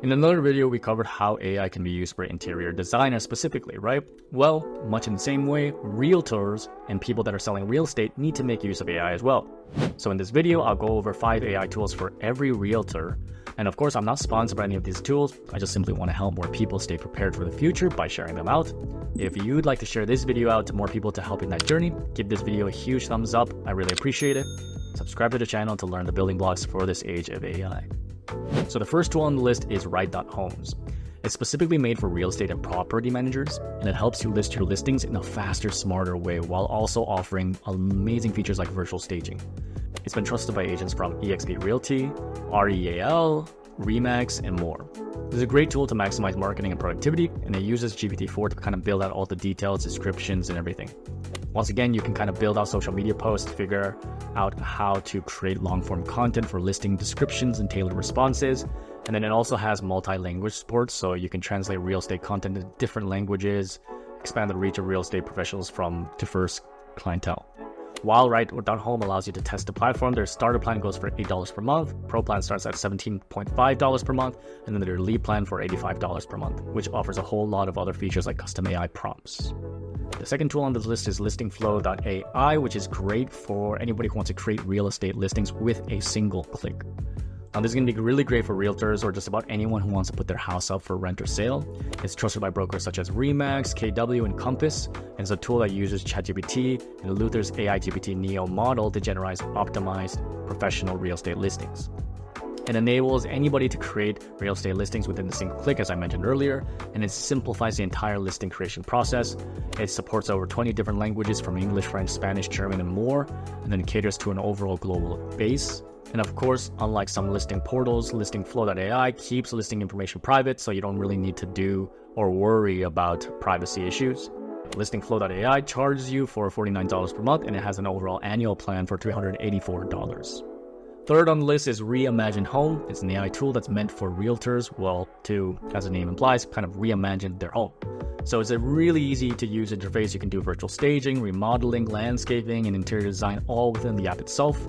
In another video, we covered how AI can be used for interior designers specifically, right? Well, much in the same way, realtors and people that are selling real estate need to make use of AI as well. So in this video, I'll go over 5 AI tools for every realtor. And of course, I'm not sponsored by any of these tools. I just simply want to help more people stay prepared for the future by sharing them out. If you'd like to share this video out to more people to help in that journey, give this video a huge thumbs up. I really appreciate it. Subscribe to the channel to learn the building blocks for this age of AI. So the first tool on the list is Write.homes. It's specifically made for real estate and property managers, and it helps you list your listings in a faster, smarter way while also offering amazing features like virtual staging. It's been trusted by agents from eXp Realty, REAL, RE/MAX, and more. This is a great tool to maximize marketing and productivity, and it uses GPT-4 to kind of build out all the details, descriptions, and everything. Once again, you can kind of build out social media posts, figure out how to create long-form content for listing descriptions and tailored responses. And then it also has multi-language support, so you can translate real estate content into different languages, expand the reach of real estate professionals from diverse clientele. While Write.home allows you to test the platform, their starter plan goes for $8 per month, Pro plan starts at $17.5 per month, and then their lead plan for $85 per month, which offers a whole lot of other features like custom AI prompts. The second tool on this list is Listingflow.ai, which is great for anybody who wants to create real estate listings with a single click. Now, this is going to be really great for realtors or just about anyone who wants to put their house up for rent or sale. It's trusted by brokers such as RE/MAX, KW, and Compass, and it's a tool that uses ChatGPT and Luther's AI GPT Neo model to generate optimized professional real estate listings. It enables anybody to create real estate listings within a single click, as I mentioned earlier, and it simplifies the entire listing creation process. It supports over 20 different languages from English, French, Spanish, German, and more, and then caters to an overall global base. And of course, unlike some listing portals, Listingflow.ai keeps listing information private, so you don't really need to do or worry about privacy issues. Listingflow.ai charges you for $49 per month, and it has an overall annual plan for $384. Third on the list is Reimagine Home. It's an AI tool that's meant for realtors, well, to, as the name implies, kind of reimagine their home. So it's a really easy to use interface. You can do virtual staging, remodeling, landscaping, and interior design all within the app itself.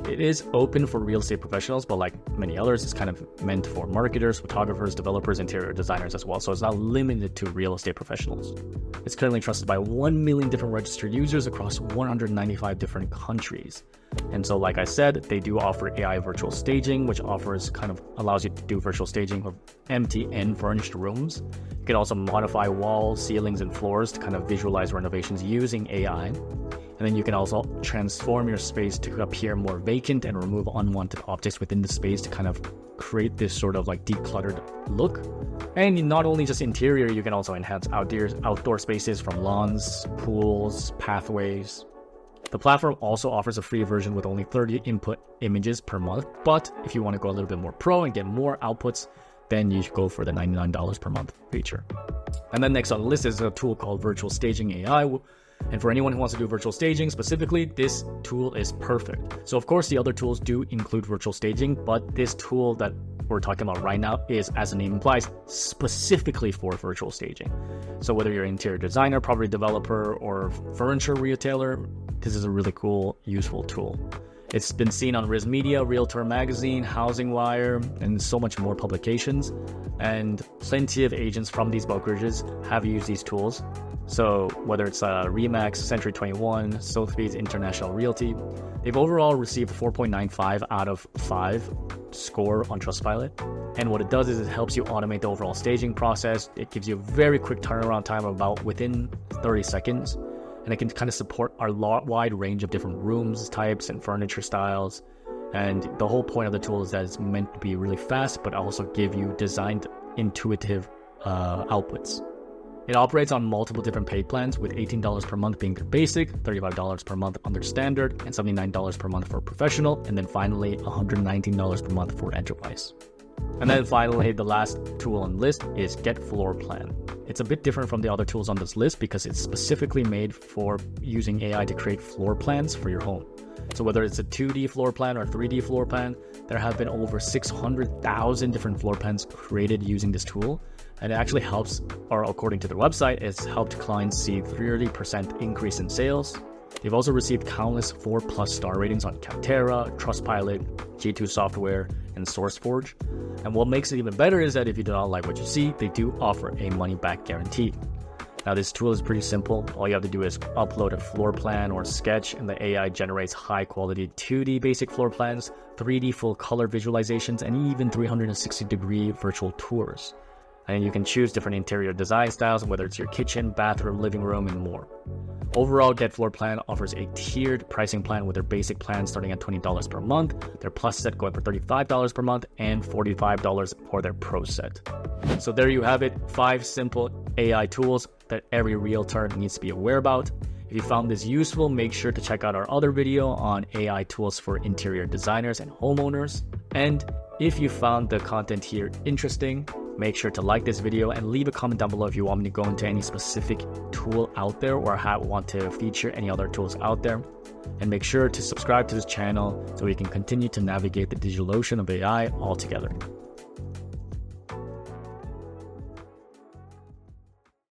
It is open for real estate professionals, but like many others, it's kind of meant for marketers, photographers, developers, interior designers as well. So it's not limited to real estate professionals. It's currently trusted by 1 million different registered users across 195 different countries. And so, like I said, they do offer AI virtual staging, which allows you to do virtual staging of empty and furnished rooms. You can also modify walls, ceilings, and floors to kind of visualize renovations using AI. And then you can also transform your space to appear more vacant and remove unwanted objects within the space to kind of create this sort of like decluttered look. And not only just interior, you can also enhance outdoor spaces from lawns, pools, pathways. The platform also offers a free version with only 30 input images per month, but if you want to go a little bit more pro and get more outputs, then you should go for the $99 per month feature. And then next on the list is a tool called Virtual Staging AI. And for anyone who wants to do virtual staging specifically, this tool is perfect. So of course, the other tools do include virtual staging, but this tool that we're talking about right now is, as the name implies, specifically for virtual staging. So whether you're an interior designer, property developer, or furniture retailer, this is a really cool, useful tool. It's been seen on Riz Media, Realtor Magazine, Housing Wire, and so much more publications. And plenty of agents from these brokerages have used these tools. So whether it's RE/MAX, Century 21, Sotheby's International Realty, they've overall received 4.95 out of 5 score on Trustpilot. And what it does is it helps you automate the overall staging process. It gives you a very quick turnaround time of about within 30 seconds. And it can kind of support our wide range of different rooms, types, and furniture styles. And the whole point of the tool is that it's meant to be really fast, but also give you designed, intuitive outputs. It operates on multiple different paid plans, with $18 per month being their basic, $35 per month under standard, and $79 per month for professional, and then finally $119 per month for enterprise. And then finally, the last tool on the list is Getfloorplan. It's a bit different from the other tools on this list because it's specifically made for using AI to create floor plans for your home. So whether it's a 2D floor plan or 3D floor plan, there have been over 600,000 different floor plans created using this tool. And it actually helps, or according to their website, it's helped clients see 30% increase in sales, They've also received countless 4+ star ratings on Capterra, Trustpilot, G2 Software, and SourceForge. And what makes it even better is that if you do not like what you see, they do offer a money-back guarantee. Now this tool is pretty simple. All you have to do is upload a floor plan or sketch, and the AI generates high-quality 2D basic floor plans, 3D full color visualizations, and even 360-degree virtual tours. And you can choose different interior design styles, whether it's your kitchen, bathroom, living room, and more. Overall, Getfloorplan offers a tiered pricing plan with their basic plan starting at $20 per month, their plus set going for $35 per month, and $45 for their pro set. So there you have it, 5 simple AI tools that every realtor needs to be aware about. If you found this useful, make sure to check out our other video on AI tools for interior designers and homeowners. And if you found the content here interesting, make sure to like this video and leave a comment down below if you want me to go into any specific tool out there or want to feature any other tools out there. And make sure to subscribe to this channel so we can continue to navigate the digital ocean of AI all together.